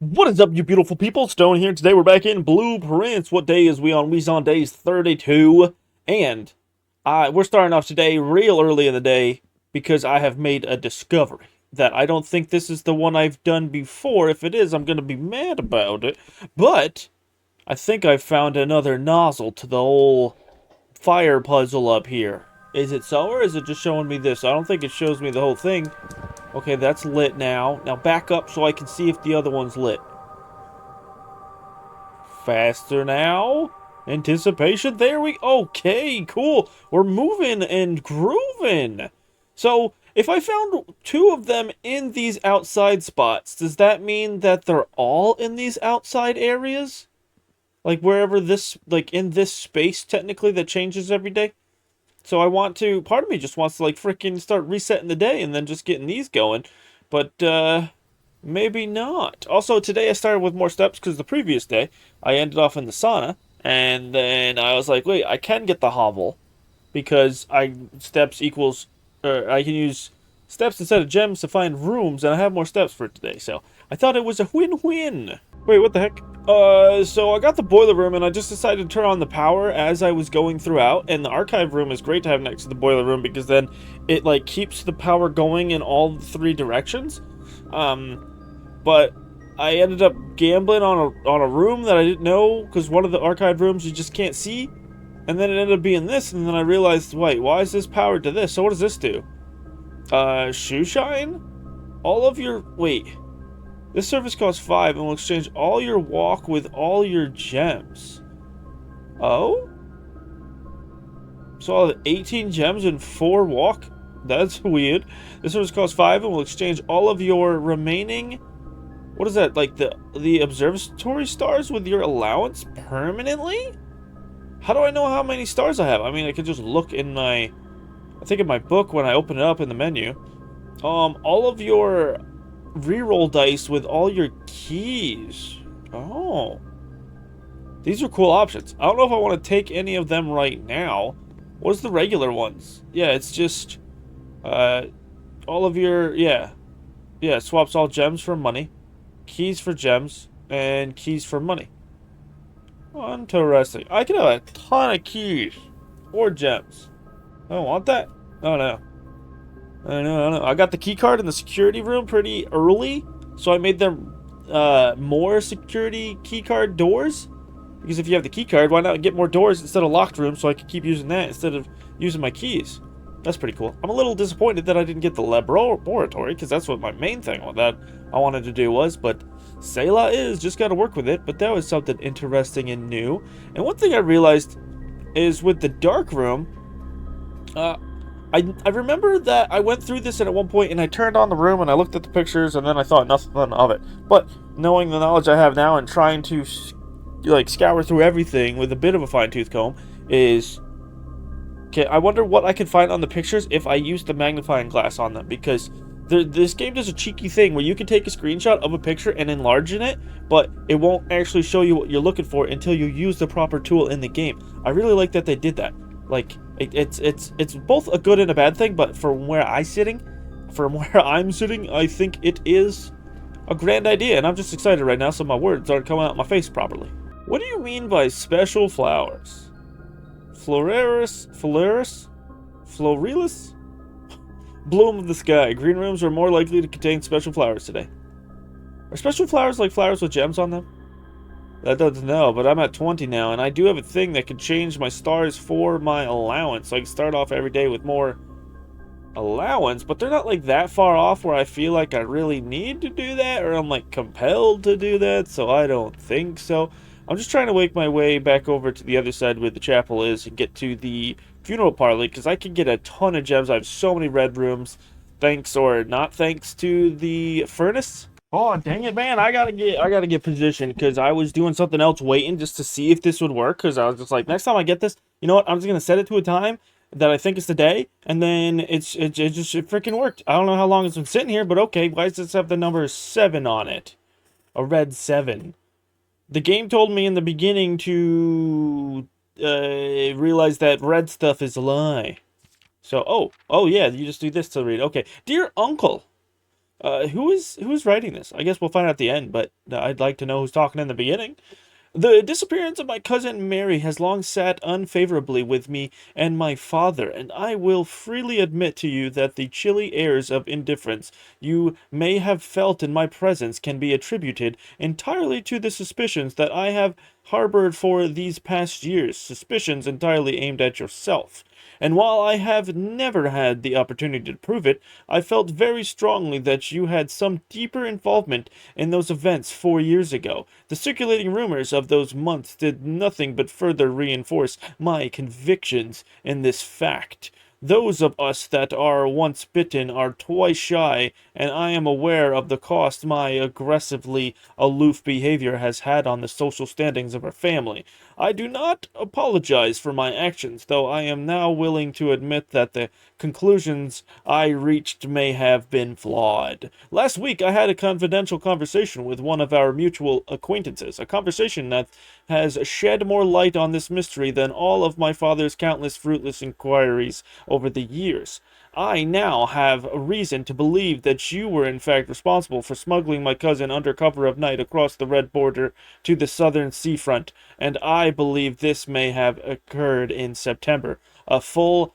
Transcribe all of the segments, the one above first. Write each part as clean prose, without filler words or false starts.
What is up, you beautiful people? Stone here. Today we're back in Blueprints. What day is we on? We's on days 32. And we're starting off today real early in the day because I have made a discovery that I don't think this is the one I've done before. If it is, I'm going to be mad about it. But I think I found another nozzle to the whole fire puzzle up here. Is it so, or is it just showing me this? I don't think it shows me the whole thing. Okay, that's lit now. Now back up so I can see if the other one's lit. Faster now. Anticipation. There we... Okay, cool. We're moving and grooving. So, if I found two of them in these outside spots, does that mean that they're all in these outside areas? Like, wherever this... Like, in this space, technically, that changes every day? So I want to... Part of me just wants to, like, freaking start resetting the day and then just getting these going. But, maybe not. Also, today I started with more steps because the previous day I ended off in the sauna, and then I was like, wait, I can get the hovel because steps equals, I can use steps instead of gems to find rooms, and I have more steps for today. So I thought it was a win-win. Wait, what the heck? So I got the boiler room, and I just decided to turn on the power as I was going throughout, and the archive room is great to have next to the boiler room because then it, like, keeps the power going in all three directions. But I ended up gambling on a room that I didn't know because one of the archived rooms you just can't see, and then it ended up being this, and then I realized, wait, why is this powered to this? So what does this do? Shoe shine? All of your... Wait. This service costs 5 and will exchange all your walk with all your gems. Oh? So I'll have 18 gems and 4 walk? That's weird. This service costs 5 and will exchange all of your remaining... What is that? Like the observatory stars with your allowance permanently? How do I know how many stars I have? I mean, I could just look in my... I think in my book when I open it up in the menu. All of your reroll dice with all your keys. Oh. These are cool options. I don't know if I want to take any of them right now. What's the regular ones? Yeah, it's just... all of your... Yeah. Yeah, it swaps all gems for money. Keys for gems, and keys for money. Interesting. I can have a ton of keys. Or gems. I don't want that. Oh no. I know. I got the key card in the security room pretty early, so I made them more security key card doors. Because if you have the key card, why not get more doors instead of locked rooms so I can keep using that instead of using my keys? That's pretty cool. I'm a little disappointed that I didn't get the laboratory, because that's what my main thing that I wanted to do was, but Selah is, just gotta work with it, but that was something interesting and new. And one thing I realized is with the dark room, I remember that I went through this at one point and I turned on the room and I looked at the pictures and then I thought nothing of it. But knowing the knowledge I have now and trying to like scour through everything with a bit of a fine-tooth comb is... Okay, I wonder what I can find on the pictures if I use the magnifying glass on them, because this game does a cheeky thing where you can take a screenshot of a picture and enlarge in it, but it won't actually show you what you're looking for until you use the proper tool in the game. I really like that they did that. Like, it's both a good and a bad thing, but from where I'm sitting, I think it is a grand idea, and I'm just excited right now, so my words aren't coming out my face properly. What do you mean by special flowers? Floralis? Bloom of the sky. Green rooms are more likely to contain special flowers today. Are special flowers like flowers with gems on them? That doesn't know, but I'm at 20 now, and I do have a thing that can change my stars for my allowance. So I can start off every day with more allowance, but they're not like that far off where I feel like I really need to do that, or I'm like compelled to do that, so I don't think so. I'm just trying to make my way back over to the other side where the chapel is and get to the funeral parlor, because I can get a ton of gems. I have so many red rooms, thanks or not thanks to the furnace. Oh, dang it, man. I gotta get positioned, because I was doing something else waiting just to see if this would work, because I was just like, next time I get this, you know what, I'm just gonna set it to a time that I think is the day, and then it freaking worked. I don't know how long it's been sitting here, but okay, why does this have the number 7 on it? A red 7. The game told me in the beginning to realize that red stuff is a lie. So, oh yeah, you just do this to read. Okay. Dear Uncle, Who's writing this? I guess we'll find out at the end, but I'd like to know who's talking in the beginning. The disappearance of my cousin Mary has long sat unfavorably with me and my father, and I will freely admit to you that the chilly airs of indifference you may have felt in my presence can be attributed entirely to the suspicions that I have harbored for these past years, suspicions entirely aimed at yourself. And while I have never had the opportunity to prove it, I felt very strongly that you had some deeper involvement in those events 4 years ago. The circulating rumors of those months did nothing but further reinforce my convictions in this fact. Those of us that are once bitten are twice shy, and I am aware of the cost my aggressively aloof behavior has had on the social standings of our family. I do not apologize for my actions, though I am now willing to admit that the conclusions I reached may have been flawed. Last week I had a confidential conversation with one of our mutual acquaintances, a conversation that has shed more light on this mystery than all of my father's countless fruitless inquiries over the years. I now have reason to believe that you were in fact responsible for smuggling my cousin under cover of night across the red border to the southern seafront, and I believe this may have occurred in September, a full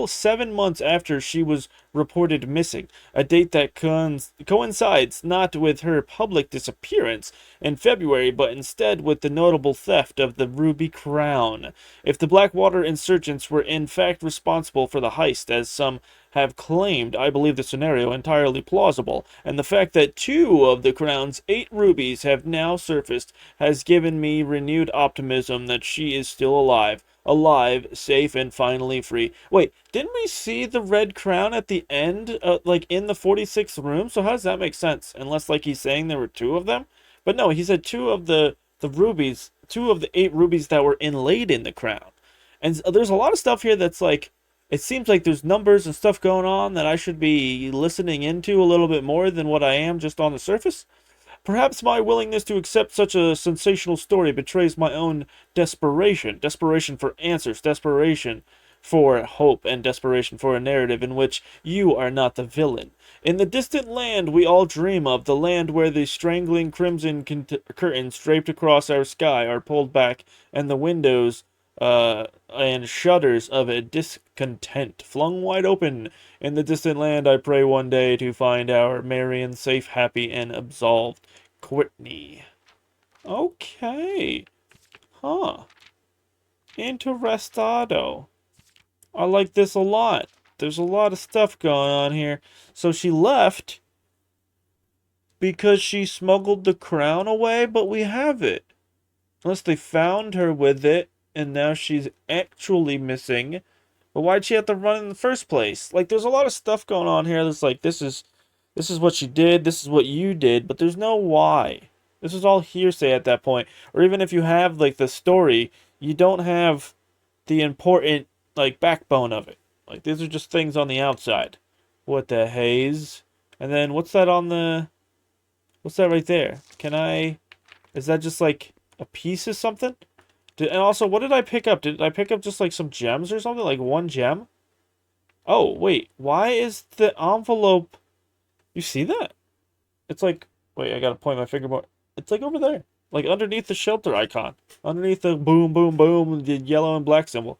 7 months after she was reported missing, a date that coincides not with her public disappearance in February, but instead with the notable theft of the ruby crown. If the Blackwater insurgents were in fact responsible for the heist, as some have claimed, I believe the scenario entirely plausible, and the fact that 2 of the crown's 8 rubies have now surfaced has given me renewed optimism that she is still alive, safe, and finally free. Wait, didn't we see the red crown at the end, like in the 46th room? So how does that make sense? Unless, like, he's saying there were 2 of them? But no, he said 2 of the rubies, 2 of the 8 rubies that were inlaid in the crown. And there's a lot of stuff here that's like, it seems like there's numbers and stuff going on that I should be listening into a little bit more than what I am just on the surface. Perhaps my willingness to accept such a sensational story betrays my own desperation. Desperation for answers, desperation for hope, and desperation for a narrative in which you are not the villain. In the distant land we all dream of, the land where the strangling crimson curtains draped across our sky are pulled back, and the windows and shutters of a discontent flung wide open. In the distant land I pray one day to find our Marion safe, happy, and absolved. Courtney. Okay. Huh. Interestado. I like this a lot. There's a lot of stuff going on here. So she left because she smuggled the crown away, but we have it. Unless they found her with it, and now she's actually missing. But why'd she have to run in the first place? Like, there's a lot of stuff going on here that's like, this is what she did, this is what you did, but there's no why. This is all hearsay at that point. Or even if you have, like, the story, you don't have the important, like, backbone of it. Like, these are just things on the outside. What the haze? And then, what's that right there? Is that just, like, a piece of something? And also, what did I pick up? Did I pick up just, like, some gems or something? Like, 1 gem? Oh, wait. Why is the envelope... You see that? It's like... Wait, I gotta point my finger more. It's, like, over there. Like, underneath the shelter icon. Underneath the boom, boom, boom, the yellow and black symbol.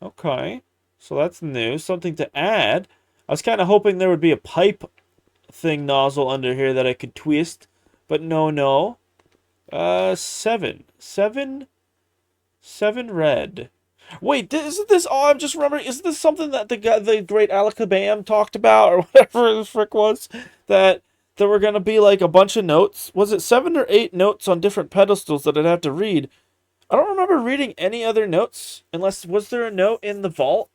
Okay. So that's new. Something to add. I was kind of hoping there would be a pipe thing nozzle under here that I could twist. But no. 7. 7 red. Wait, isn't this... Oh, I'm just remembering... Isn't this something that the great Alakabam talked about? Or whatever the frick was? That there were going to be, like, a bunch of notes? Was it 7 or 8 notes on different pedestals that I'd have to read? I don't remember reading any other notes. Unless... Was there a note in the vault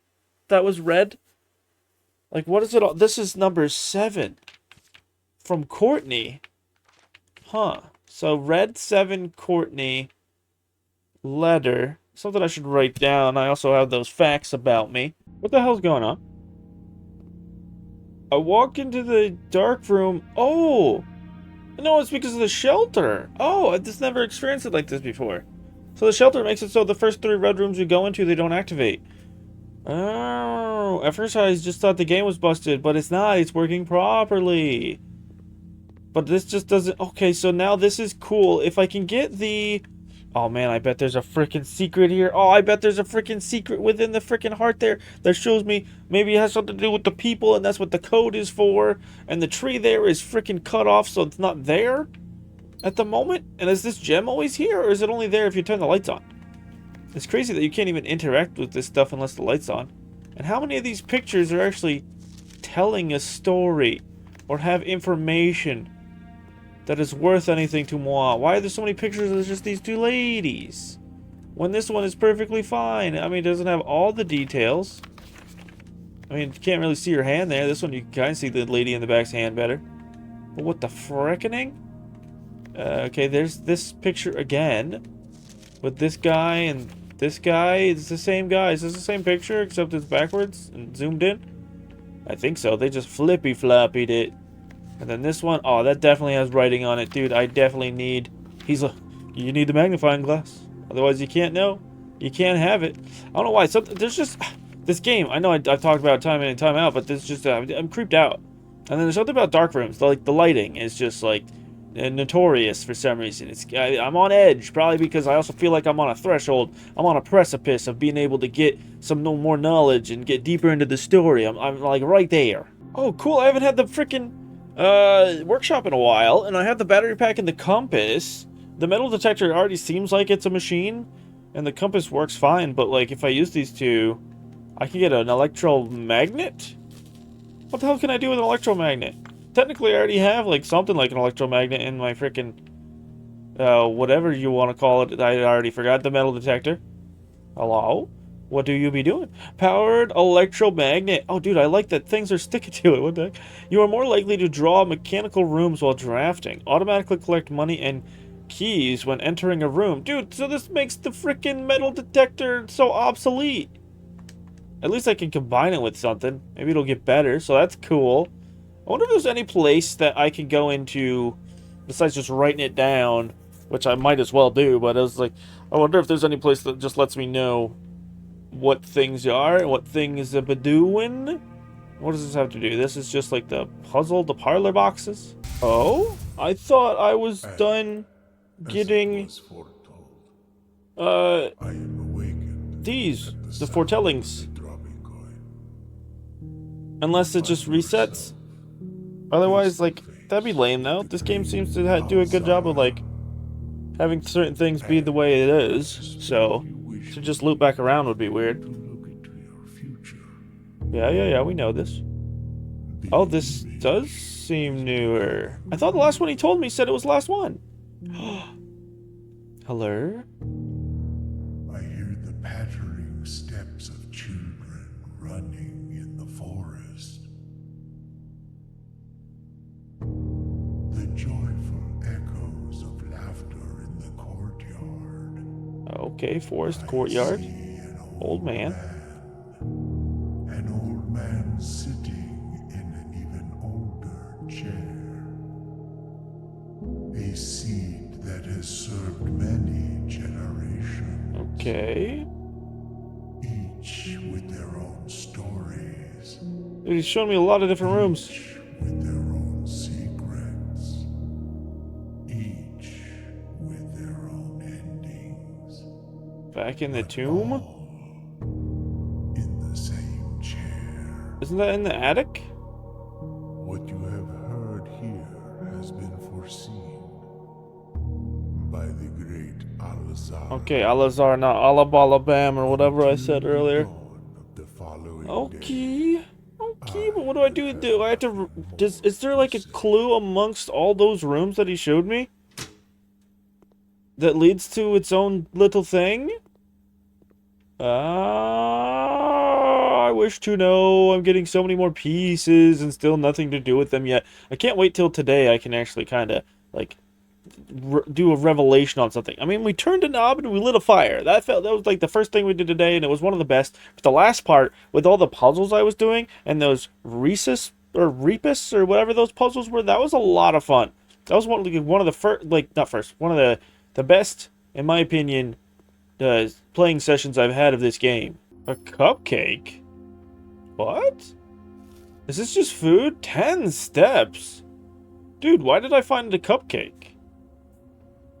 that was red? Like, what is it all... This is number 7. From Courtney. Huh. So, red 7 Courtney... letter. Something I should write down. I also have those facts about me. What the hell's going on? I walk into the dark room. Oh! No, it's because of the shelter. Oh, I've just never experienced it like this before. So the shelter makes it so the first 3 red rooms you go into, they don't activate. Oh, know. At first I just thought the game was busted, but it's not. It's working properly. But this just doesn't... Okay, so now this is cool. If I can get the... Oh, man, I bet there's a freaking secret here. Oh, I bet there's a freaking secret within the freaking heart there that shows me maybe it has something to do with the people, and that's what the code is for. And the tree there is freaking cut off, so it's not there at the moment. And is this gem always here, or is it only there if you turn the lights on? It's crazy that you can't even interact with this stuff unless the light's on. And how many of these pictures are actually telling a story or have information that is worth anything to moi? Why are there so many pictures of just these two ladies when this one is perfectly fine? I mean, it doesn't have all the details. I mean, you can't really see her hand there. This one you can kind of see the lady in the back's hand better. But what the frickening? Okay, there's this picture again with this guy and this guy. It's the same guy. Is this the same picture except it's backwards and zoomed in? I think so. They just flippy-floppied it. And then this one, oh, that definitely has writing on it, dude. I definitely need... You need the magnifying glass. Otherwise, you can't know. You can't have it. I don't know why. There's just... This game, I know I've talked about it time in and time out, but this just... I'm creeped out. And then there's something about dark rooms. Like, the lighting is just, like, notorious for some reason. I'm on edge, probably because I also feel like I'm on a threshold. I'm on a precipice of being able to get some more knowledge and get deeper into the story. I'm like, right there. Oh, cool. I haven't had the freaking... workshop in a while, and I have the battery pack and the compass. The metal detector already seems like it's a machine, and the compass works fine, but like if I use these two, I can get an electromagnet? What the hell can I do with an electromagnet? Technically, I already have like something like an electromagnet in my freaking whatever you want to call it. I already forgot the metal detector. Hello? What do you be doing? Powered electromagnet. Oh, dude, I like that things are sticking to it. What the heck? You are more likely to draw mechanical rooms while drafting. Automatically collect money and keys when entering a room. Dude, so this makes the freaking metal detector so obsolete. At least I can combine it with something. Maybe it'll get better, so that's cool. I wonder if there's any place that I can go into besides just writing it down, which I might as well do, but I was like, I wonder if there's any place that just lets me know what things are, what things are doing. What does this have to do? This is just like the puzzle, the parlor boxes. Oh, I thought I was done getting these, the foretellings. Unless it just resets. Otherwise, like, that'd be lame though. This game seems to do a good job of like having certain things be the way it is, so to just loop back around would be weird. Yeah, we know this. Oh, this does seem newer. I thought the last one he told me said it was the last one. Hello? I hear the pattering steps of children running in the forest. The joyful echoes of laughter in the courtyard. Okay, forest courtyard. Old man. An old man sitting in an even older chair. A seed that has served many generations. Okay. Each with their own stories. He's showing me a lot of different rooms. Each with their own secrets. Each with their own endings. Back in the tomb? All in the same chair. Isn't that in the attic? What you have heard here has been foreseen by the great Al-Azhar. Okay, Al-Azhar, not Alabalabam or whatever I said earlier. Dawn of the following day. Okay. Okay, but what do I do? Do I have to... Is there like a clue amongst all those rooms that he showed me? That leads to its own little thing? I wish to know. I'm getting so many more pieces and still nothing to do with them yet. I can't wait till today I can actually kind of, like, do a revelation on something. I mean, we turned a knob and we lit a fire. That was like the first thing we did today, and it was one of the best. But the last part, with all the puzzles I was doing, and those Reese's, or Reepus, or whatever those puzzles were, that was a lot of fun. That was one of the first, like, not first, one of the best, in my opinion, playing sessions I've had of this game. A cupcake? What? Is this just food? 10 steps? Dude, why did I find a cupcake?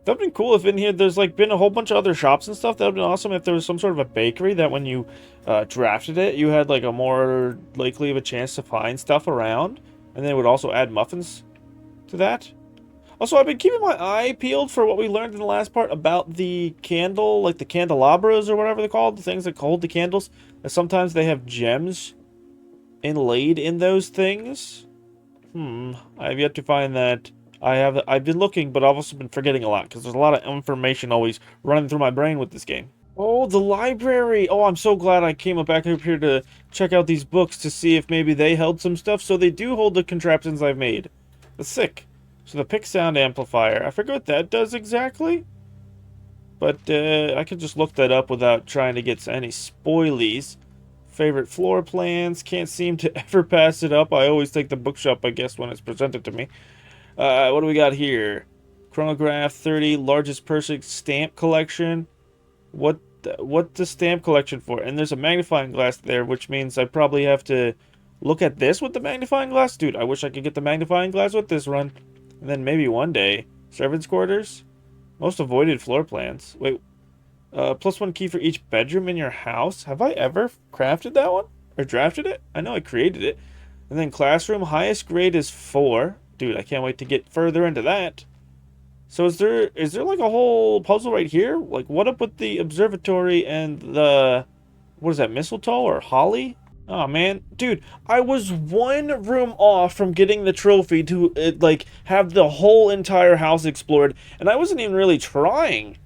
That'd been cool if in here there's like been a whole bunch of other shops and stuff. That'd been awesome if there was some sort of a bakery that when you drafted it, you had like a more likely of a chance to find stuff around. And then it would also add muffins to that. Also, I've been keeping my eye peeled for what we learned in the last part about the candle, like the candelabras or whatever they're called, the things that hold the candles. And sometimes they have gems inlaid in those things. I've yet to find that. I've been looking, but I've also been forgetting a lot because there's a lot of information always running through my brain with this game. Oh, the library. Oh, I'm so glad I came back up here to check out these books to see if maybe they held some stuff. So they do hold the contraptions I've made. That's sick. So the pick sound amplifier. I forget what that does exactly. But I could just look that up without trying to get any spoilies. Favorite floor plans. Can't seem to ever pass it up. I always take the bookshop, I guess, when it's presented to me. What do we got here? Chronograph 30. Largest person stamp collection. What the stamp collection for? And there's a magnifying glass there, which means I probably have to look at this with the magnifying glass. Dude, I wish I could get the magnifying glass with this run. And then maybe one day. Servants' quarters. Most avoided floor plans. Wait. +1 key for each bedroom in your house. Have I ever crafted that one? Or drafted it? I know I created it. And then classroom. Highest grade is 4. Dude, I can't wait to get further into that. So is there like a whole puzzle right here? Like, what up with the observatory and the... What is that, mistletoe or holly? Oh, man. Dude, I was one room off from getting the trophy to, like, have the whole entire house explored. And I wasn't even really trying.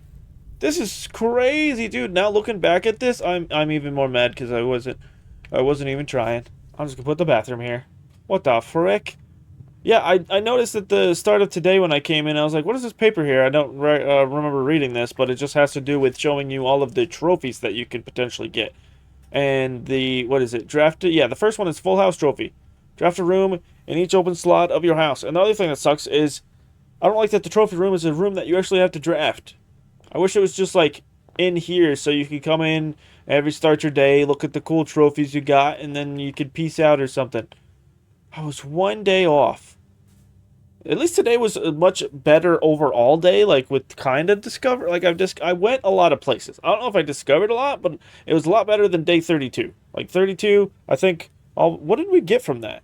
This is crazy, dude. Now looking back at this, I'm even more mad because I wasn't even trying. I'm just gonna put the bathroom here. What the frick? Yeah, I noticed at the start of today when I came in, I was like, what is this paper here? I don't remember reading this, but it just has to do with showing you all of the trophies that you could potentially get. And the, what is it? Drafted? Yeah, the first one is Full House Trophy. Draft a room in each open slot of your house. And the other thing that sucks is, I don't like that the trophy room is a room that you actually have to draft. I wish it was just like in here so you could come in every start your day, look at the cool trophies you got, and then you could peace out or something. I was one day off. At least today was a much better overall day, like with kind of discover. Like I went a lot of places. I don't know if I discovered a lot, but it was a lot better than day 32. Like 32, I think. What did we get from that?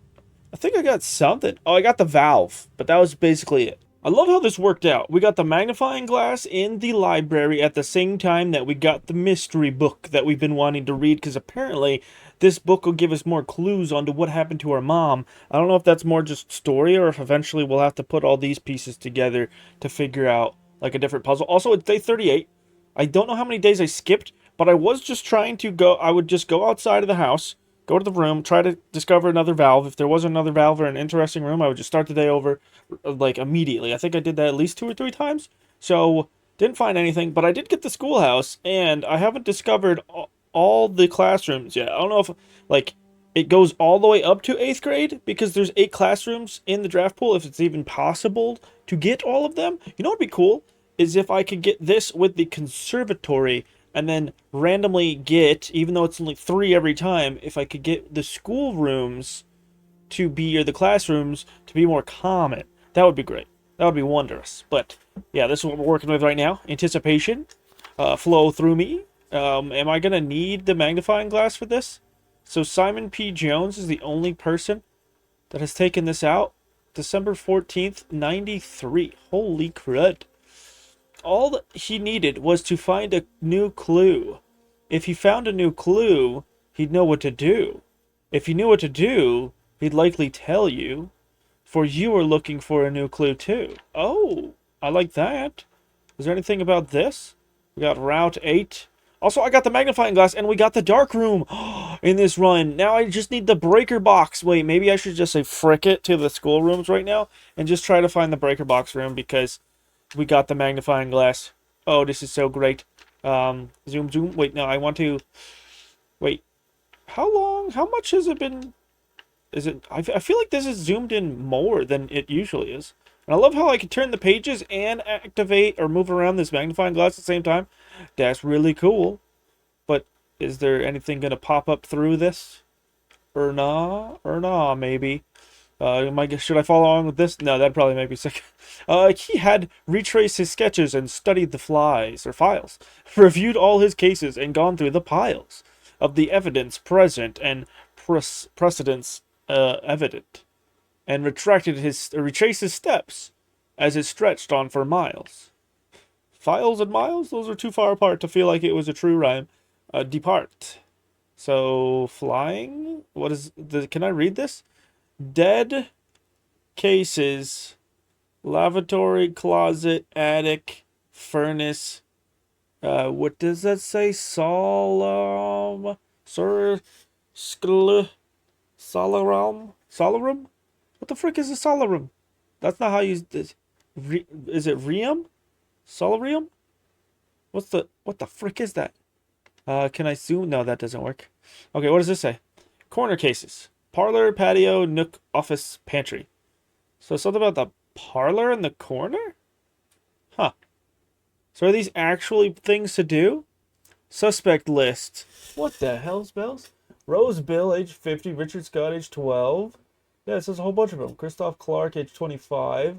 I think I got something. Oh, I got the valve, but that was basically it. I love how this worked out. We got the magnifying glass in the library at the same time that we got the mystery book that we've been wanting to read, because apparently this book will give us more clues onto what happened to our mom. I don't know if that's more just story or if eventually we'll have to put all these pieces together to figure out like a different puzzle. Also, it's day 38. I don't know how many days I skipped, but I was just trying to go. I would just go outside of the house, go to the room, try to discover another valve. If there was another valve or an interesting room, I would just start the day over, like, immediately. I think I did that at least 2 or 3 times. So, didn't find anything, but I did get the schoolhouse, and I haven't discovered all the classrooms yet. I don't know if, like, it goes all the way up to 8th grade, because there's 8 classrooms in the draft pool, if it's even possible to get all of them. You know what would be cool? Is if I could get this with the conservatory, and then randomly get, even though it's only 3 every time, if I could get the schoolrooms to be, or the classrooms to be more common. That would be great. That would be wondrous. But, yeah, this is what we're working with right now. Anticipation. Flow through me. Am I going to need the magnifying glass for this? So Simon P. Jones is the only person that has taken this out. December 14th, 93. Holy crud. All that he needed was to find a new clue. If he found a new clue, he'd know what to do. If he knew what to do, he'd likely tell you. For you are looking for a new clue too. Oh, I like that. Is there anything about this? We got Route 8. Also, I got the magnifying glass, and we got the dark room in this run. Now I just need the breaker box. Wait, maybe I should just say frick it to the schoolrooms right now and just try to find the breaker box room, because we got the magnifying glass. Oh, this is so great. Zoom, zoom. Wait, no, I want to... Wait. How long? How much has it been... Is it... I feel like this is zoomed in more than it usually is. And I love how I can turn the pages and activate or move around this magnifying glass at the same time. That's really cool. But is there anything going to pop up through this? Erna, maybe. Should I follow on with this? No, that'd probably make me sick. He had retraced his sketches and studied the flies or files, reviewed all his cases and gone through the piles of the evidence present and precedents evident, and retraced his steps as it stretched on for miles. Files and miles? Those are too far apart to feel like it was a true rhyme. Depart. So, flying? What is the. Can I read this? Dead cases, lavatory, closet, attic, furnace. What does that say? Sir, skl, solarum? What the frick is a solarum? That's not how you. Is it Rium? Solarium? What the frick is that? Can I zoom? No, that doesn't work. Okay, what does this say? Corner cases. Parlor, patio, nook, office, pantry. So something about the parlor in the corner? Huh. So are these actually things to do? Suspect list. What the hell's bells? Rose Bill, age 50. Richard Scott, age 12. Yeah, it says a whole bunch of them. Christoph Clark, age 25.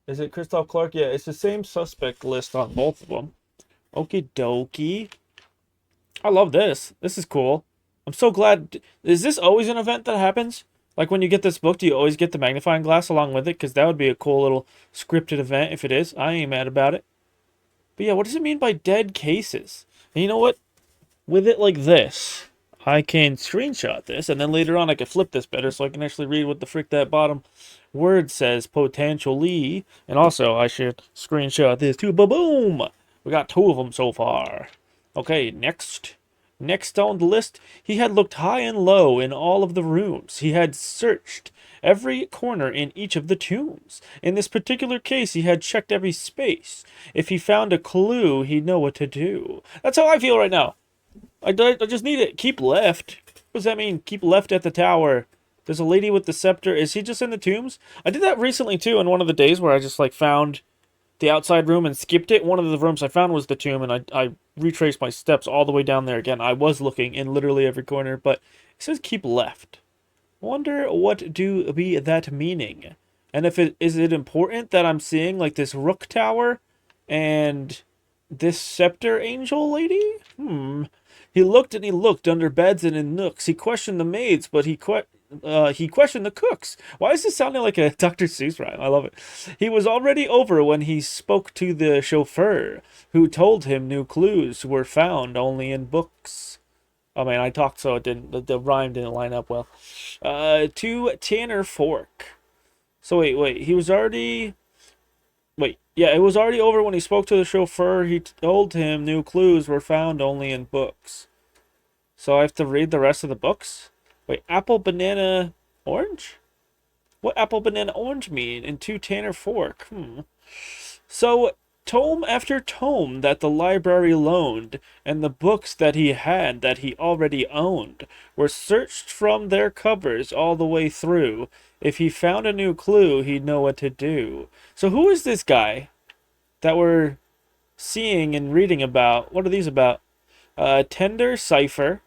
Is it Christoph Clark? Yeah, it's the same suspect list on both of them. Okie dokie. I love this. This is cool. I'm so glad. Is this always an event that happens? Like when you get this book, do you always get the magnifying glass along with it? Because that would be a cool little scripted event if it is. I ain't mad about it. But yeah, what does it mean by dead cases? And you know what? With it like this, I can screenshot this, and then later on I can flip this better so I can actually read what the frick that bottom word says, potentially. And also, I should screenshot this too. Ba-boom! We got two of them so far. Okay, next. Next on the list, he had looked high and low in all of the rooms. He had searched every corner in each of the tombs. In this particular case, he had checked every space. If he found a clue, he'd know what to do. That's how I feel right now. I just need it. Keep left. What does that mean? Keep left at the tower. There's a lady with the scepter. Is he just in the tombs? I did that recently, too, in one of the days where I just, like, found the outside room and skipped it. One of the rooms I found was the tomb, and I retraced my steps all the way down there again. I was looking in literally every corner, but it says keep left. Wonder what do be that meaning? And if it is it important that I'm seeing, like, this rook tower and this scepter angel lady? He looked and he looked under beds and in nooks. He questioned the maids, but he questioned the cooks. Why is this sounding like a Dr. Seuss rhyme? I love it. He was already over when he spoke to the chauffeur, who told him new clues were found only in books. Oh man, I talked so it didn't. The rhyme didn't line up well. To Tanner Fork. So wait. He was already. Wait, yeah, it was already over when he spoke to the chauffeur. He told him new clues were found only in books. So I have to read the rest of the books? Wait, apple, banana, orange? What apple, banana, orange mean in two Tanner Fork? So, tome after tome that the library loaned, and the books that he had that he already owned, were searched from their covers all the way through. If he found a new clue, he'd know what to do. So who is this guy that we're seeing and reading about? What are these about? Tender Cipher,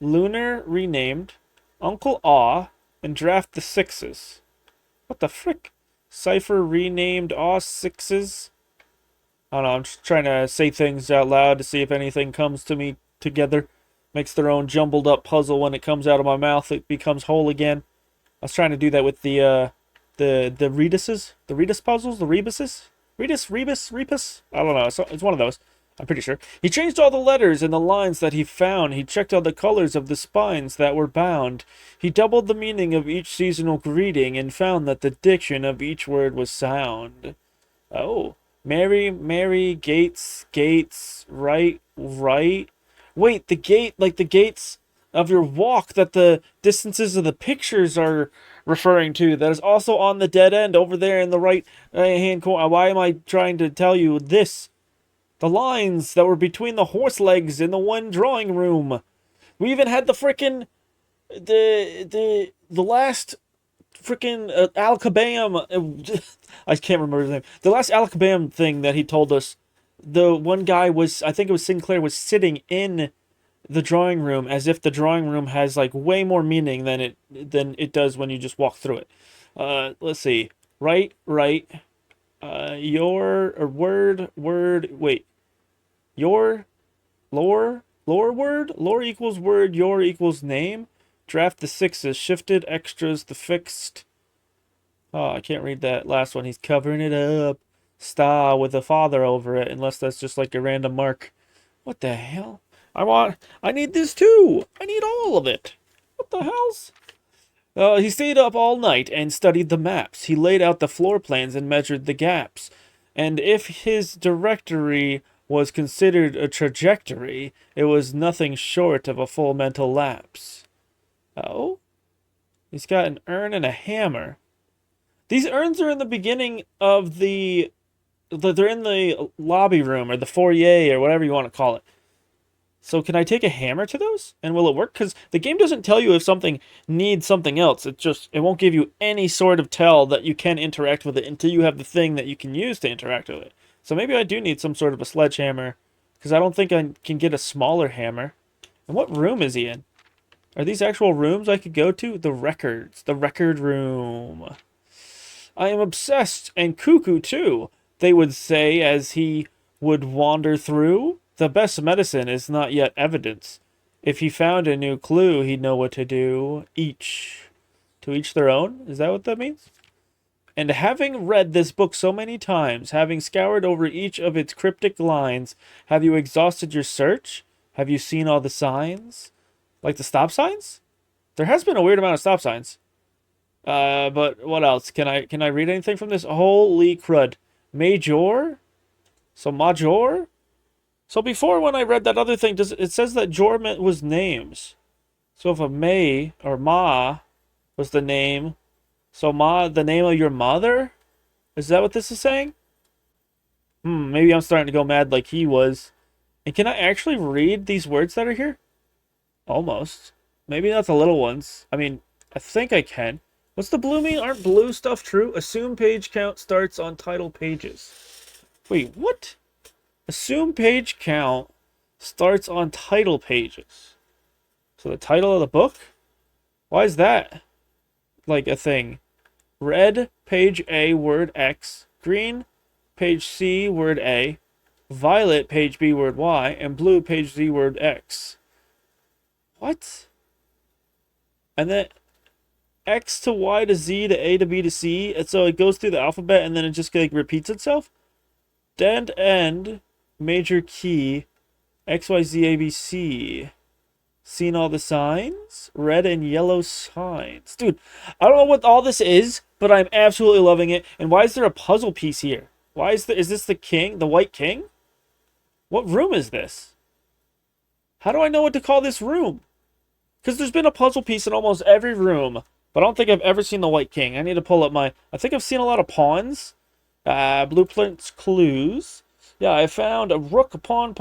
Lunar Renamed, Uncle Aw, and Draft the Sixes. What the frick? Cipher renamed Aw Sixes? I don't know, I'm just trying to say things out loud to see if anything comes to me together. Makes their own jumbled up puzzle when it comes out of my mouth. It becomes whole again. I was trying to do that with the Reduses? The Redus puzzles? The Rebuses? Rebus? I don't know. It's one of those. I'm pretty sure. He changed all the letters and the lines that he found. He checked all the colors of the spines that were bound. He doubled the meaning of each seasonal greeting and found that the diction of each word was sound. Oh. Mary, Gates, right. Wait, the gate, like the gates of your walk that the distances of the pictures are referring to. That is also on the dead end over there in the right hand corner. Why am I trying to tell you this? The lines that were between the horse legs in the one drawing room. We even had the frickin' the last frickin' Alakabam. I can't remember his name. The last Alakabam thing that he told us. The one guy was, I think it was Sinclair, was sitting in the drawing room as if the drawing room has like way more meaning than it does when you just walk through it. Let's see. Right, right. Your or word, word. Wait. Your lore word. Lore equals word. Your equals name. Draft the sixes. Shifted extras the fixed. Oh, I can't read that last one. He's covering it up. Star with a father over it, unless that's just like a random mark. What the hell? I need this too. I need all of it. What the hell's? He stayed up all night and studied the maps. He laid out the floor plans and measured the gaps. And if his directory was considered a trajectory, it was nothing short of a full mental lapse. Oh? He's got an urn and a hammer. These urns are in the beginning of they're in the lobby room or the foyer or whatever you want to call it. So can I take a hammer to those? And will it work? Because the game doesn't tell you if something needs something else. It won't give you any sort of tell that you can interact with it until you have the thing that you can use to interact with it. So maybe I do need some sort of a sledgehammer. Because I don't think I can get a smaller hammer. And what room is he in? Are these actual rooms I could go to? The records. The record room. I am obsessed and cuckoo too, they would say as he would wander through. The best medicine is not yet evidence. If he found a new clue, he'd know what to do. Each. To each their own? Is that what that means? And having read this book so many times, having scoured over each of its cryptic lines, have you exhausted your search? Have you seen all the signs? Like the stop signs? There has been a weird amount of stop signs. But what else? Can I read anything from this? Holy crud. Major? So Major? So before when I read that other thing, it says that Jor was names. So if a May or Ma was the name, so Ma, the name of your mother? Is that what this is saying? Maybe I'm starting to go mad like he was. And can I actually read these words that are here? Almost. Maybe not the little ones. I mean, I think I can. What's the blue mean? Aren't blue stuff true? Assume page count starts on title pages. Wait, what? Assume page count starts on title pages. So the title of the book? Why is that like a thing? Red, page A, word X. Green, page C, word A. Violet, page B, word Y. And blue, page Z, word X. What? And then X to Y to Z to A to B to C. And so it goes through the alphabet and then it just like repeats itself? Dead end, major key, X, Y, Z, A, B, C. Seen all the signs? Red and yellow signs. Dude, I don't know what all this is, but I'm absolutely loving it. And why is there a puzzle piece here? Is this the king? The white king? What room is this? How do I know what to call this room? Because there's been a puzzle piece in almost every room, but I don't think I've ever seen the white king. I need to pull up I think I've seen a lot of pawns. Blueprints, clues. Yeah, I found a rook, pawn,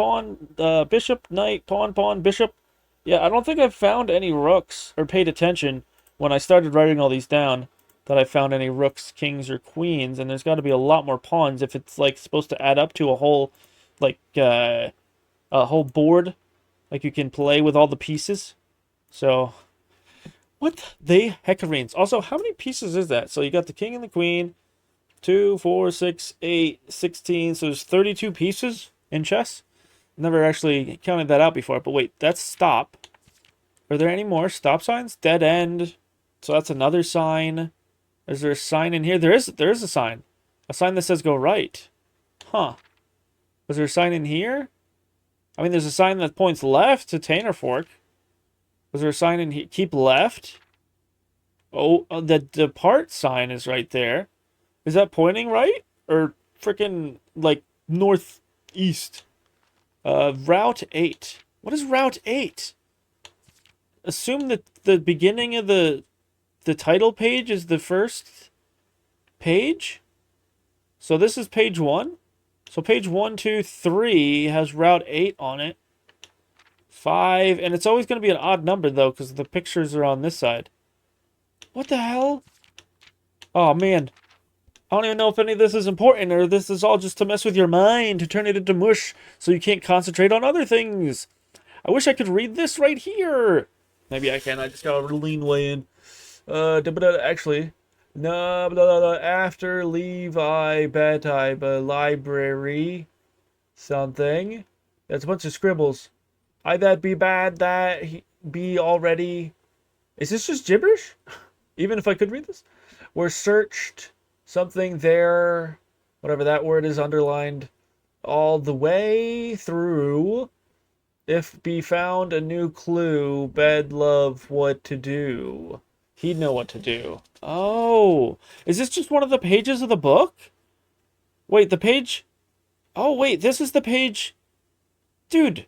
bishop, knight, pawn, bishop. Yeah, I don't think I've found any rooks or paid attention when I started writing all these down that I found any rooks, kings, or queens. And there's got to be a lot more pawns if it's like supposed to add up to a whole, like, a whole board. Like you can play with all the pieces. So, what the heckarines? Also, how many pieces is that? So you got the king and the queen. 2, 4, 6, 8, 16. So there's 32 pieces in chess. Never actually counted that out before. But wait, that's stop. Are there any more stop signs? Dead end. So that's another sign. Is there a sign in here? There is a sign. A sign that says go right. Huh. Was there a sign in here? I mean, there's a sign that points left to Tanner Fork. Was there a sign in here? Keep left. Oh, the depart sign is right there. Is that pointing right? Or freaking, like, northeast? Route 8. What is Route 8? Assume that the beginning of the title page is the first page? So this is page 1? So page 1, 2, 3 has Route 8 on it. 5, and it's always going to be an odd number, though, because the pictures are on this side. What the hell? Oh, man. I don't even know if any of this is important, or this is all just to mess with your mind, to turn it into mush, so you can't concentrate on other things. I wish I could read this right here. Maybe I can. I just gotta lean way in. Actually, no. After leave, I bet I library something. That's a bunch of scribbles. I that be bad that he be already. Is this just gibberish? Even if I could read this, we're searched something there. Whatever that word is underlined all the way through. If be found a new clue, bed love what to do. He'd know what to do. Oh, is this just one of the pages of the book? Wait, the page. Oh, wait, this is the page. Dude,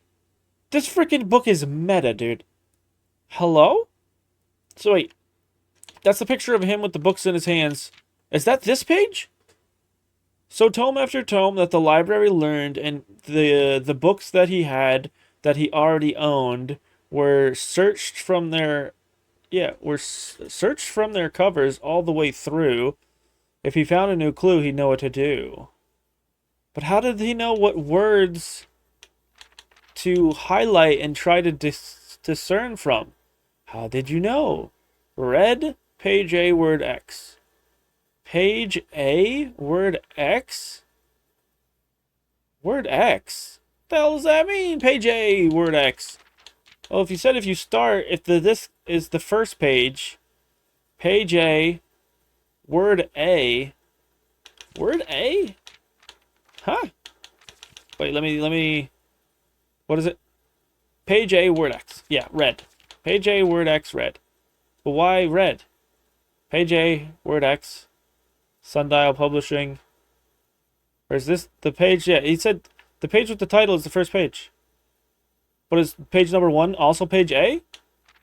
this freaking book is meta, dude. Hello? So, wait, that's the picture of him with the books in his hands. Is that this page? So, tome after tome that the library learned, and the books that he had that he already owned were searched from their searched from their covers all the way through. If he found a new clue, he'd know what to do. But how did he know what words to highlight and try to discern from? How did you know? Red, page A, word X. Page A, word X? Word X? What the hell does that mean? Page A, word X. Well, if you said if you start, if this is the first page, page A, word A, word A? Huh? Wait, let me, what is it? Page A, word X. Yeah, red. Page A, word X, red. But why red? Page A, word X, Sundial Publishing. Or is this the page? Yeah, he said the page with the title is the first page. But is page number 1 also page A?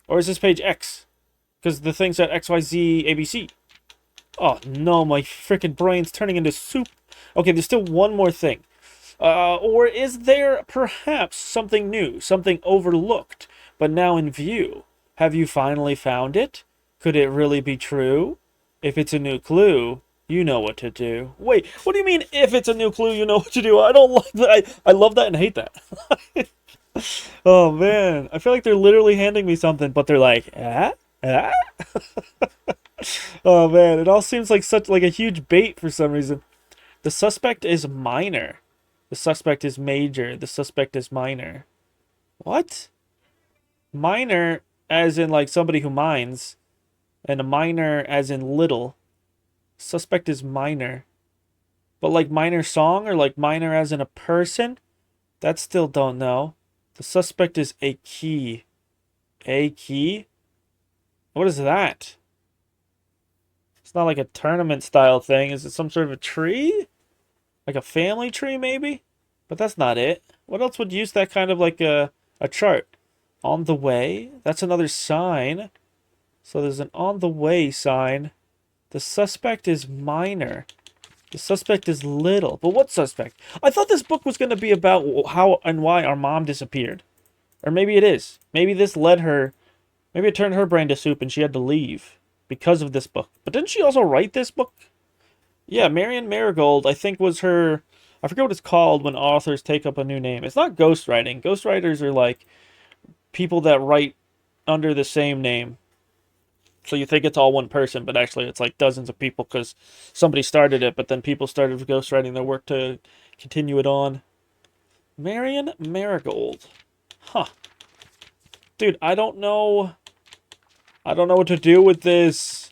Or is this page X? Because the thing said XYZ ABC. Oh no, my freaking brain's turning into soup. Okay, there's still one more thing. Or is there perhaps something new, something overlooked, but now in view? Have you finally found it? Could it really be true? If it's a new clue, you know what to do. Wait, what do you mean if it's a new clue, you know what to do? I don't like that. I love that and hate that. Oh man, I feel like they're literally handing me something, but they're like, ah, ah. Oh man, it all seems like such like a huge bait for some reason. The suspect is minor. The suspect is major. The suspect is minor. What? Minor as in like somebody who mines, and a minor as in little. Suspect is minor. But like minor song or like minor as in a person? That still don't know. The suspect is a key. A key? What is that? It's not like a tournament style thing. Is it some sort of a tree? Like a family tree maybe? But that's not it. What else would use that kind of like a chart? On the way? That's another sign. So there's an on the way sign. The suspect is minor. The suspect is little. But what suspect? I thought this book was going to be about how and why our mom disappeared. Or maybe it is. Maybe this led her... Maybe it turned her brain to soup and she had to leave because of this book. But didn't she also write this book? Yeah, Marion Marigold, I think, was her... I forget what it's called when authors take up a new name. It's not ghostwriting. Ghostwriters are like people that write under the same name. So you think it's all one person, but actually it's like dozens of people because somebody started it, but then people started ghostwriting their work to continue it on. Marion Marigold. Huh. Dude, I don't know. I don't know what to do with this.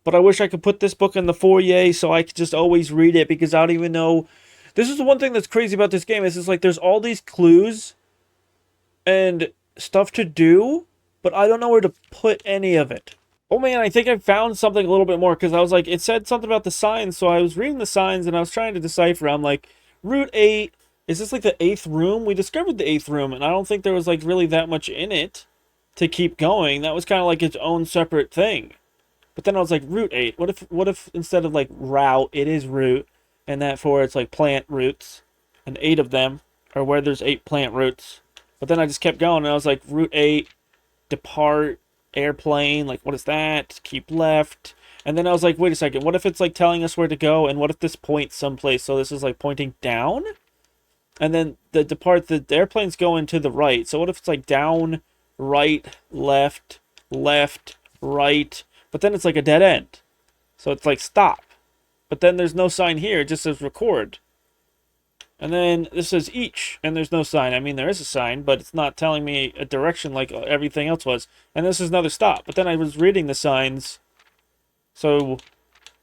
But I wish I could put this book in the foyer so I could just always read it because I don't even know. This is the one thing that's crazy about this game. Is it's like there's all these clues and stuff to do, but I don't know where to put any of it. Oh man, I think I found something a little bit more because I was like, it said something about the signs, so I was reading the signs and I was trying to decipher. I'm like, Route 8, is this like the 8th room? We discovered the 8th room, and I don't think there was like really that much in it to keep going. That was kind of like its own separate thing. But then I was like, Route 8, what if instead of like route, it is route, and therefore it's like plant roots, and 8 of them are where there's 8 plant roots. But then I just kept going, and I was like, Route 8, depart, airplane, like what is that? Keep left. And then I was like, wait a second, what if it's like telling us where to go, and what if this points someplace, so this is like pointing down? and then the part the airplane's going to the right. So what if it's like down, right, left, left, right, but then it's like a dead end. So it's like stop. But then there's no sign here, it just says record. And then this says each, and there's no sign. I mean, there is a sign, but it's not telling me a direction like everything else was. And this is another stop. But then I was reading the signs. So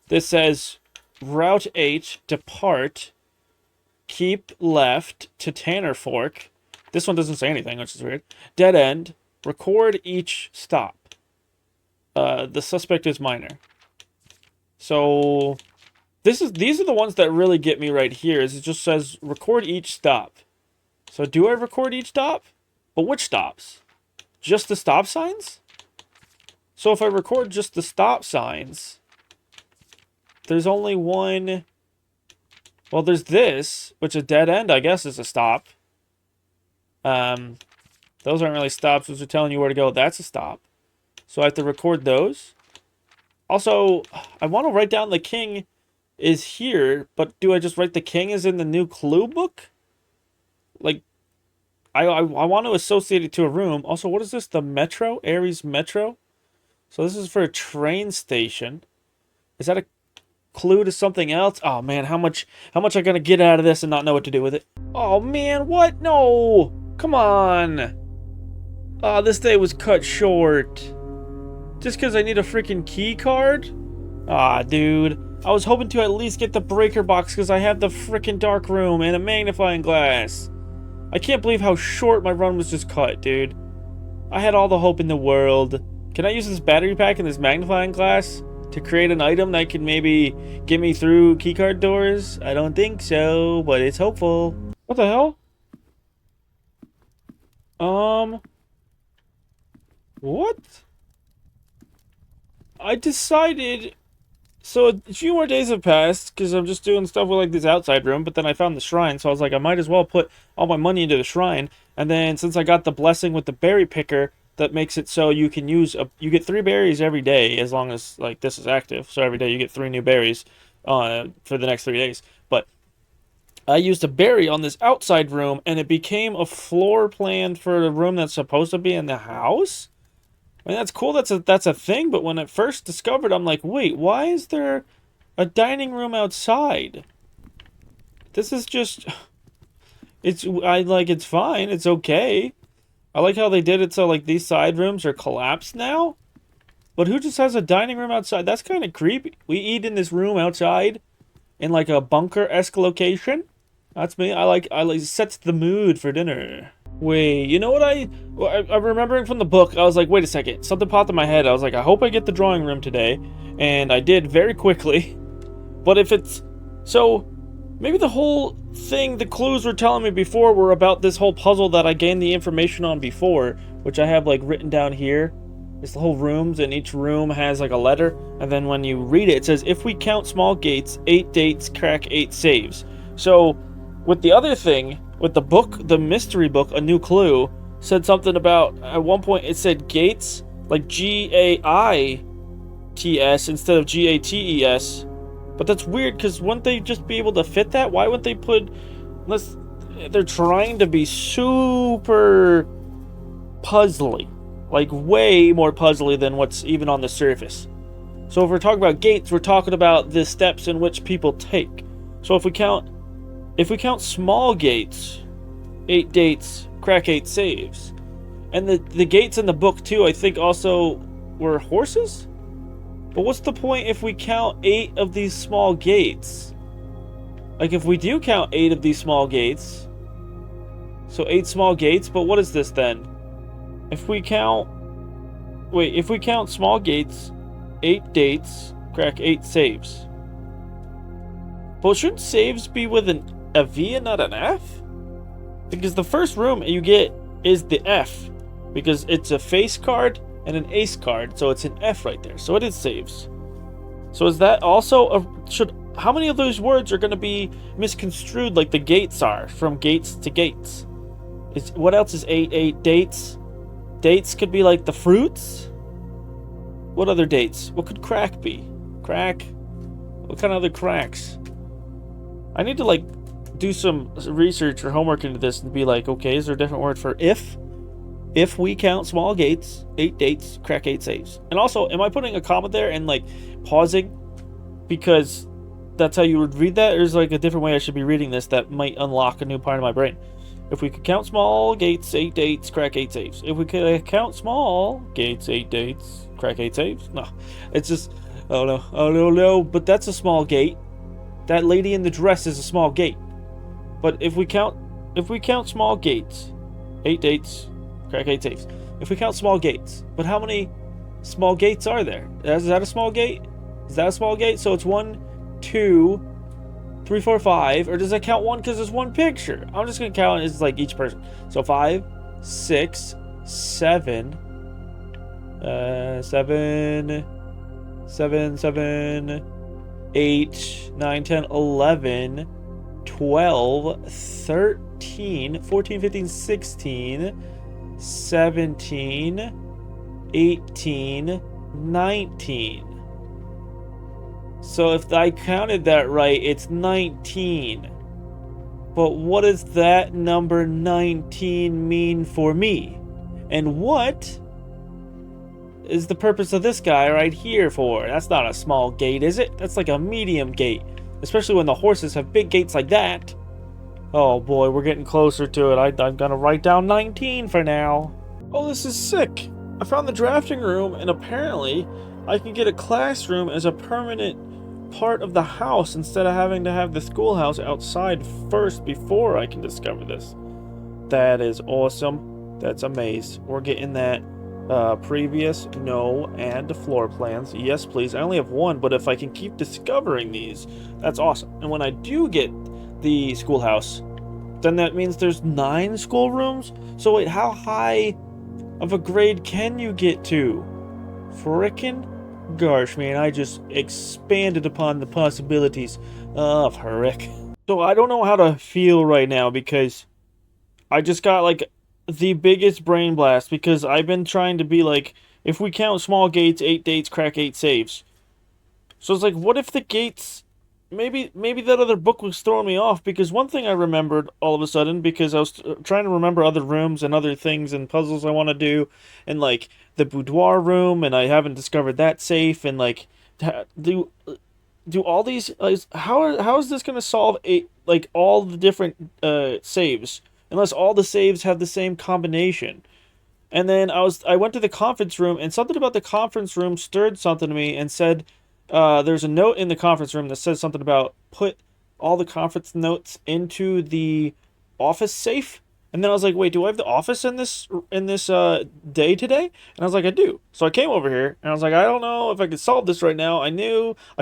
this says Route 8, depart, keep left to Tanner Fork. This one doesn't say anything, which is weird. Dead end, record each stop. The suspect is minor. So these are the ones that really get me right here. Is it just says record each stop. So do I record each stop? But which stops? Just the stop signs? So if I record just the stop signs, there's only one. Well, there's this, which a dead end, I guess, is a stop. Those aren't really stops, those are telling you where to go. That's a stop. So I have to record those. Also, I want to write down the king is here, but do I just write the king is in the new clue book? Like, I want to associate it to a room. Also, what is this? The Metro? Aries Metro? So this is for a train station. Is that a clue to something else? Oh man, how much I gonna get out of this and not know what to do with it? Oh man, what? No! Come on! Oh, this day was cut short. Just because I need a freaking key card? Ah, dude. I was hoping to at least get the breaker box because I have the freaking dark room and a magnifying glass. I can't believe how short my run was just cut, dude. I had all the hope in the world. Can I use this battery pack and this magnifying glass to create an item that could maybe get me through keycard doors? I don't think so, but it's hopeful. What the hell? What? I decided... So a few more days have passed because I'm just doing stuff with like this outside room, but then I found the shrine, so I was like, I might as well put all my money into the shrine. And then since I got the blessing with the berry picker, that makes it so you can use you get 3 berries every day as long as like this is active. So every day you get 3 new berries for the next 3 days. But I used a berry on this outside room, and it became a floor plan for the room that's supposed to be in the house. I mean, that's cool, that's a thing, but when I first discovered, I'm like, wait, why is there a dining room outside? This is just... it's fine, it's okay. I like how they did it so, like, these side rooms are collapsed now. But who just has a dining room outside? That's kind of creepy. We eat in this room outside in, like, a bunker-esque location. That's me. I like sets the mood for dinner. Wait, you know what I'm remembering from the book? I was like, wait a second. Something popped in my head. I was like, I hope I get the drawing room today. And I did very quickly. But if it's... So, maybe the whole thing the clues were telling me before were about this whole puzzle that I gained the information on before, which I have, like, written down here. It's the whole rooms, and each room has, like, a letter. And then when you read it, it says, if we count small gates, 8 dates, crack 8 saves. So, with the other thing... With the book, the mystery book, A New Clue, said something about, at one point it said gates, like G-A-I-T-S instead of G-A-T-E-S. But that's weird, because wouldn't they just be able to fit that? Why wouldn't they put, unless they're trying to be super puzzly. Like, way more puzzly than what's even on the surface. So if we're talking about gates, we're talking about the steps in which people take. So if we count small gates, 8 dates, crack 8 saves. And the gates in the book too, I think also were horses? But what's the point if we count 8 of these small gates? Like if we do count 8 of these small gates, so 8 small gates, but what is this then? If we count small gates, 8 dates, crack 8 saves. But shouldn't saves be with a V and not an F? Because the first room you get is the F, because it's a face card and an ace card, so it's an F right there. So it is saves. So is that also how many of those words are going to be misconstrued like the gates are, from gates to gates? What else is 8 dates? Dates could be like the fruits. What other dates? What could crack be? Crack? What kind of other cracks? I need to like do some research or homework into this and be like, okay, is there a different word for if? If we count small gates, 8 dates, crack 8 saves. And also, am I putting a comma there and like pausing because that's how you would read that, or is like a different way I should be reading this that might unlock a new part of my brain? If we could count small gates, 8 dates, crack 8 saves. If we could count small gates, 8 dates, crack 8 saves. No, it's just, oh no, but that's a small gate. That lady in the dress is a small gate. But if we count small gates, 8 dates, crack 8 saves. If we count small gates, but how many small gates are there? Is that a small gate? Is that a small gate? So it's 1, 2, 3, 4, 5, or does that count 1 because there's one picture? I'm just gonna count as like each person. So 5, 6, 7, 8, 9, 10, 11, 12, 13, 14, 15, 16, 17, 18, 19. So if I counted that right, it's 19. But what does that number 19 mean for me? And what is the purpose of this guy right here for? That's not a small gate, is it? That's like a medium gate. Especially when the horses have big gates like that. Oh boy, we're getting closer to it. I'm gonna write down 19 for now. Oh, this is sick. I found the drafting room, and apparently I can get a classroom as a permanent part of the house instead of having to have the schoolhouse outside first before I can discover this. That is awesome. That's amazing. We're getting that previous, no, and floor plans. Yes, please. I only have one, but if I can keep discovering these, that's awesome. And when I do get the schoolhouse, then that means there's 9 schoolrooms? So wait, how high of a grade can you get to? Frickin' gosh, man, I just expanded upon the possibilities of Rick. So I don't know how to feel right now because I just got like the biggest brain blast because I've been trying to be like, if we count small gates, 8 dates, crack 8 saves. So it's like, what if the gates, maybe that other book was throwing me off, because one thing I remembered all of a sudden, because I was trying to remember other rooms and other things and puzzles I want to do, and like the boudoir room, and I haven't discovered that safe, and like do all these, how is this going to solve like all the different saves unless all the saves have the same combination? And then I went to the conference room, and something about the conference room stirred something to me and said, there's a note in the conference room that says something about put all the conference notes into the office safe. And then I was like, wait, do I have the office in this day today? And I was like, I do. So I came over here and I was like, I don't know if I could solve this right now. I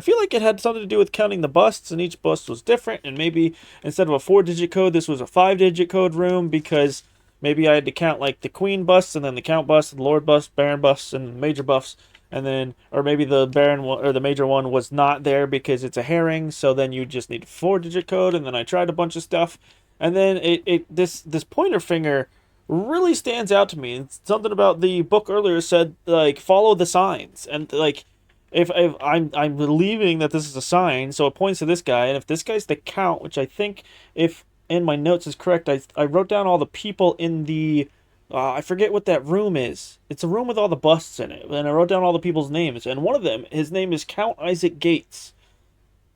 feel like it had something to do with counting the busts, and each bust was different, and maybe instead of a 4-digit code, this was a 5-digit code room, because maybe I had to count like the queen busts and then the count bust, the lord bust, baron busts, and major buffs. And then, or maybe the baron one, or the major one was not there because it's a herring, so then you just need a 4-digit code. And then I tried a bunch of stuff, and then this pointer finger really stands out to me. It's something about the book earlier said like follow the signs, and like if I'm believing that this is a sign, so it points to this guy, and if this guy's the count, which I think if in my notes is correct, I wrote down all the people in the I forget what that room is. It's a room with all the busts in it. And I wrote down all the people's names. And one of them, his name is Count Isaac Gates.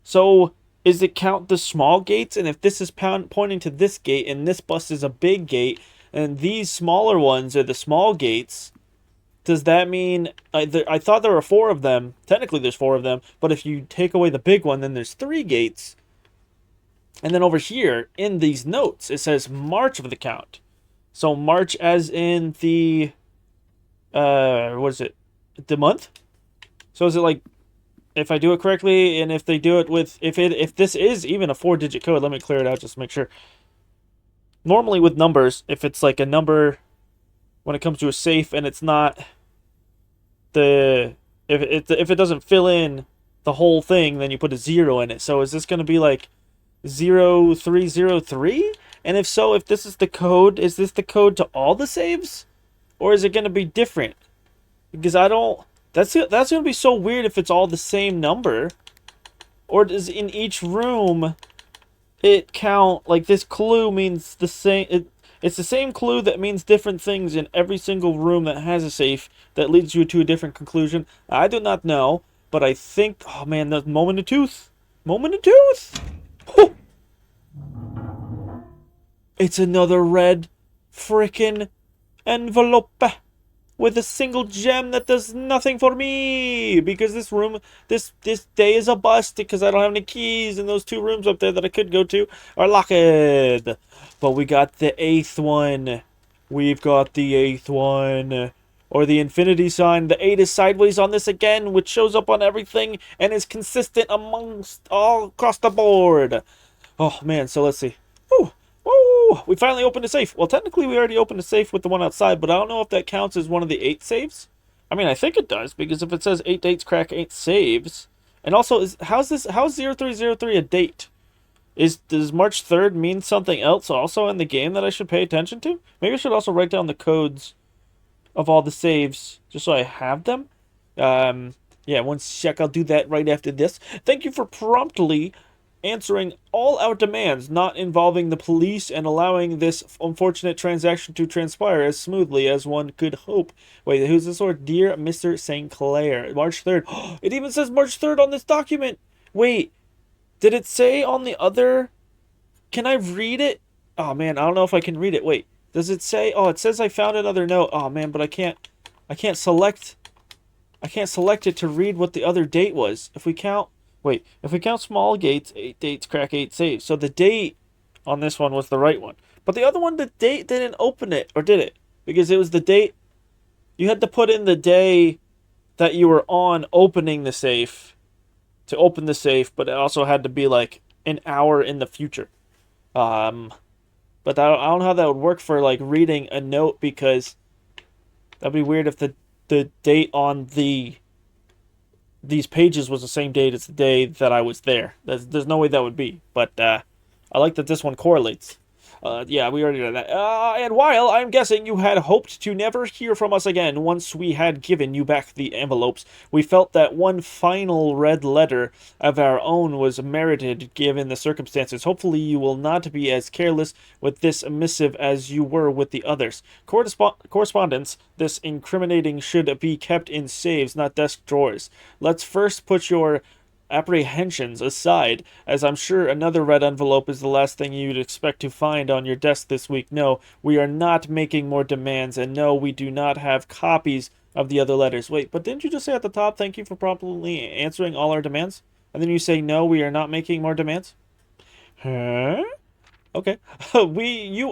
So, is it Count the small gates? And if this is pointing to this gate, and this bust is a big gate, and these smaller ones are the small gates, does that mean... I thought there were 4 of them. Technically, there's 4 of them. But if you take away the big one, then there's 3 gates. And then over here, in these notes, it says March of the Count. So March as in the, what is it, the month? So is it like, if I do it correctly, and if they do it with, if this is even a 4-digit code, let me clear it out just to make sure. Normally with numbers, if it's like a number, when it comes to a safe, and it's not if it doesn't fill in the whole thing, then you put a 0 in it. So is this going to be like 0303? And if so, if this is the code, is this the code to all the saves? Or is it going to be different? Because I don't... That's going to be so weird if it's all the same number. Or does in each room... it count like this clue means the same. It's the same clue that means different things in every single room that has a safe that leads you to a different conclusion. I do not know, but I think. Oh man, the moment of truth. Moment of truth. Oh, it's another red frickin' envelope with a single gem that does nothing for me because this day is a bust because I don't have any keys and those two rooms up there that I could go to are locked. But we got the eighth one. We've got the eighth one. Or the infinity sign. The 8 is sideways on this again, which shows up on everything and is consistent amongst all across the board. Oh man, so let's see. Ooh, ooh, we finally opened a safe. Well, technically we already opened a safe with the one outside, but I don't know if that counts as one of the 8 saves. I mean, I think it does, because if it says 8 dates crack 8 saves, and also how's 0303 a date? Does March 3rd mean something else also in the game that I should pay attention to? Maybe I should also write down the codes of all the saves just so I have them. Yeah, one sec. I'll do that right after this. Thank you for promptly answering all our demands, not involving the police, and allowing this unfortunate transaction to transpire as smoothly as one could hope. Wait, who's this or Dear Mr. St. Clair, March 3rd. It even says March 3rd on this document. Wait, did it say on the other? Can I read it? Oh man, I don't know if I can read it. Wait, does it say? Oh, it says I found another note. Oh man, but I can't select it to read what the other date was. If we count, wait, if we count small gates, 8 dates crack 8 saves. So the date on this one was the right one. But the other one, the date didn't open it, or did it? Because it was the date, you had to put in the day that you were on opening the safe to open the safe, but it also had to be like an hour in the future. Um, but I don't know how that would work for like reading a note, because that'd be weird if the date on these pages was the same date as the day that I was there. There's no way that would be. But I like that this one correlates. Yeah, we already did that. And while I'm guessing you had hoped to never hear from us again once we had given you back the envelopes, we felt that one final red letter of our own was merited given the circumstances. Hopefully you will not be as careless with this missive as you were with the others. Correspondence, this incriminating, should be kept in safes, not desk drawers. Let's first put your apprehensions aside, as I'm sure another red envelope is the last thing you'd expect to find on your desk this week. No, we are not making more demands, and no, we do not have copies of the other letters. Wait, but didn't you just say at the top, thank you for promptly answering all our demands? And then you say, no, we are not making more demands? Huh? Okay. You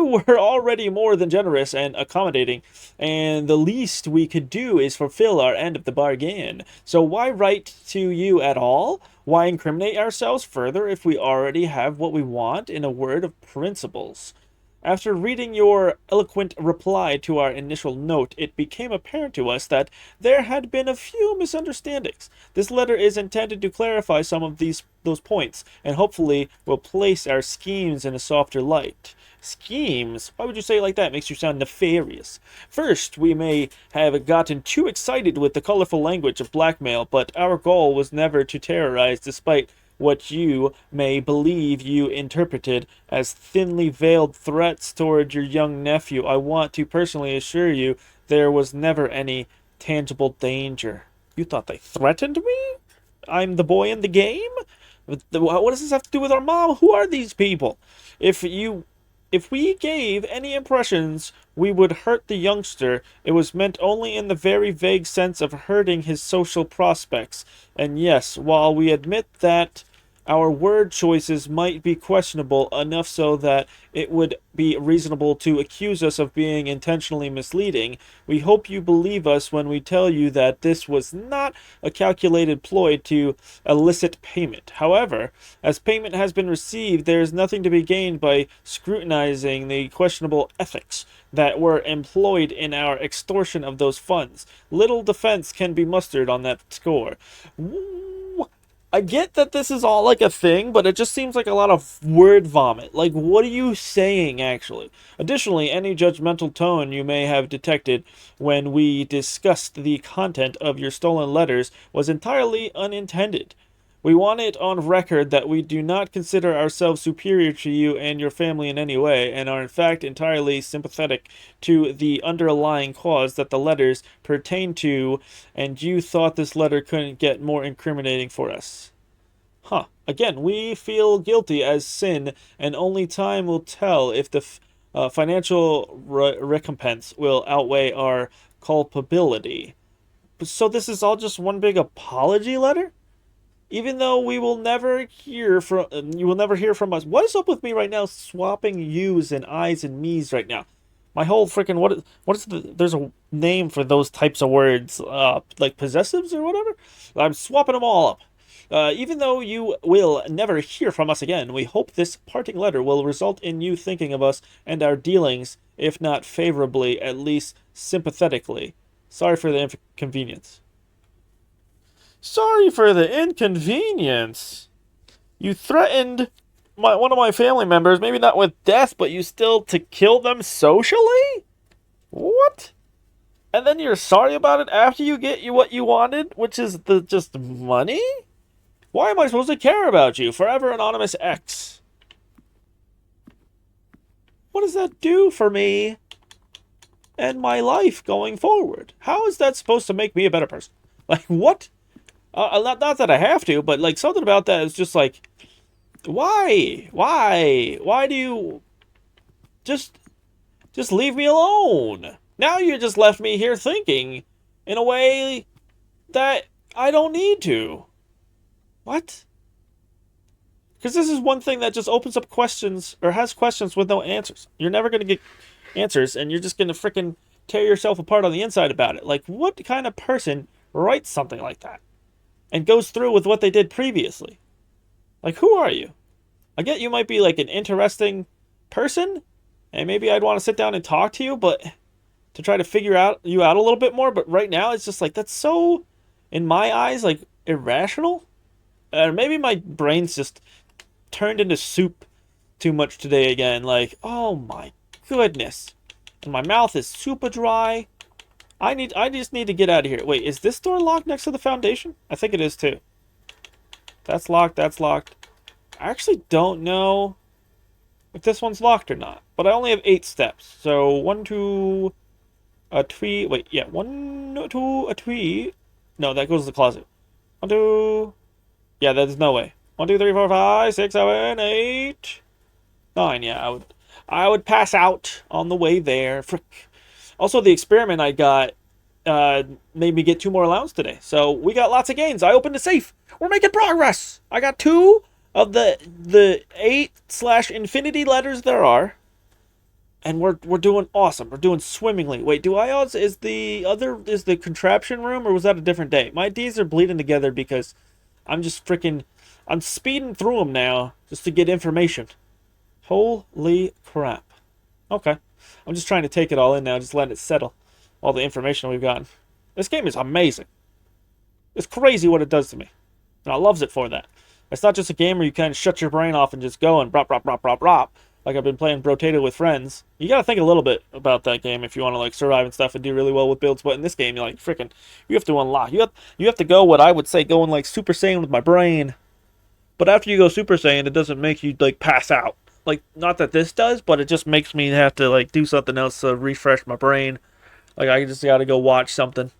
were already more than generous and accommodating, and the least we could do is fulfill our end of the bargain. So why write to you at all? Why incriminate ourselves further if we already have what we want in a word of principles? After reading your eloquent reply to our initial note, it became apparent to us that there had been a few misunderstandings. This letter is intended to clarify some of those points, and hopefully will place our schemes in a softer light. Schemes? Why would you say it like that? It makes you sound nefarious. First, we may have gotten too excited with the colorful language of blackmail, but our goal was never to terrorize, despite what you may believe you interpreted as thinly veiled threats toward your young nephew. I want to personally assure you there was never any tangible danger. You thought they threatened me? I'm the boy in the game? What does this have to do with our mom? Who are these people? If we gave any impressions we would hurt the youngster, it was meant only in the very vague sense of hurting his social prospects. And yes, while we admit that our word choices might be questionable, enough so that it would be reasonable to accuse us of being intentionally misleading, we hope you believe us when we tell you that this was not a calculated ploy to elicit payment. However, as payment has been received, there is nothing to be gained by scrutinizing the questionable ethics that were employed in our extortion of those funds. Little defense can be mustered on that score. I get that this is all like a thing, but it just seems like a lot of word vomit. Like, what are you saying, actually? Additionally, any judgmental tone you may have detected when we discussed the content of your stolen letters was entirely unintended. We want it on record that we do not consider ourselves superior to you and your family in any way, and are in fact entirely sympathetic to the underlying cause that the letters pertain to, and you thought this letter couldn't get more incriminating for us. Huh. Again, we feel guilty as sin, and only time will tell if the financial recompense will outweigh our culpability. So this is all just one big apology letter? Even though we will never hear from you will never hear from us. What is up with me right now swapping yous and I's and me's right now? My whole freaking what is there's a name for those types of words, like possessives or whatever. I'm swapping them all up. Even though you will never hear from us again, we hope this parting letter will result in you thinking of us and our dealings, if not favorably, at least sympathetically. Sorry for the inconvenience. Sorry for the inconvenience. You threatened one of my family members, maybe not with death, but you still to kill them socially? What? And then you're sorry about it after you get what you wanted, which is the just money? Why am I supposed to care about you? Forever Anonymous X. What does that do for me and my life going forward? How is that supposed to make me a better person? Like, what? Not that I have to, but like something about that is just like, why? Why do you just leave me alone? Now you just left me here thinking in a way that I don't need to. What? Because this is one thing that just opens up questions or has questions with no answers. You're never going to get answers, and you're just going to freaking tear yourself apart on the inside about it. Like, what kind of person writes something like that and goes through with what they did previously? Like, who are you? I get you might be like an interesting person, and maybe I'd want to sit down and talk to you, but to try to figure you out a little bit more. But right now, it's just like that's so, in my eyes, like irrational. Or maybe my brain's just turned into soup too much today again. Like, oh my goodness, and my mouth is super dry. I just need to get out of here. Wait, is this door locked next to the foundation? I think it is too. That's locked. That's locked. I actually don't know if this one's locked or not. But I only have 8 steps. So 1, 2, a twee. Wait, yeah, 1, 2, a twee. No, that goes to the closet. 1, 2. Yeah, there's no way. 1, 2, 3, 4, 5, 6, 7, 8, 9. Yeah, I would pass out on the way there. Frick. Also, the experiment I got made me get 2 more allowance today. So we got lots of gains. I opened a safe. We're making progress. I got 2 of the 8/infinity letters there are. And we're doing awesome. We're doing swimmingly. Wait, is the contraption room, or was that a different day? My D's are bleeding together because I'm speeding through them now just to get information. Holy crap. Okay. I'm just trying to take it all in now, just letting it settle. All the information we've gotten. This game is amazing. It's crazy what it does to me. And I loves it for that. It's not just a game where you kind of shut your brain off and just go and brop, brop, brop, brop, brop. Like I've been playing Brotato with friends. You gotta think a little bit about that game if you want to like survive and stuff and do really well with builds. But in this game, you're like freaking, you have to unlock. You have to go what I would say going like Super Saiyan with my brain. But after you go Super Saiyan, it doesn't make you like pass out. Like not that this does, but it just makes me have to like do something else to refresh my brain. Like I just gotta go watch something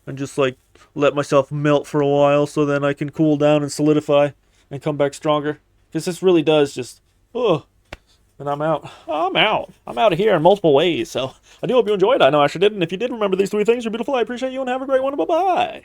and just like let myself melt for a while so then I can cool down and solidify and come back stronger. Because this really does just, and I'm out. I'm out. I'm out of here in multiple ways. So I do hope you enjoyed. I know I sure did. And if you did remember these 3 things, you're beautiful. I appreciate you and have a great one. Bye-bye.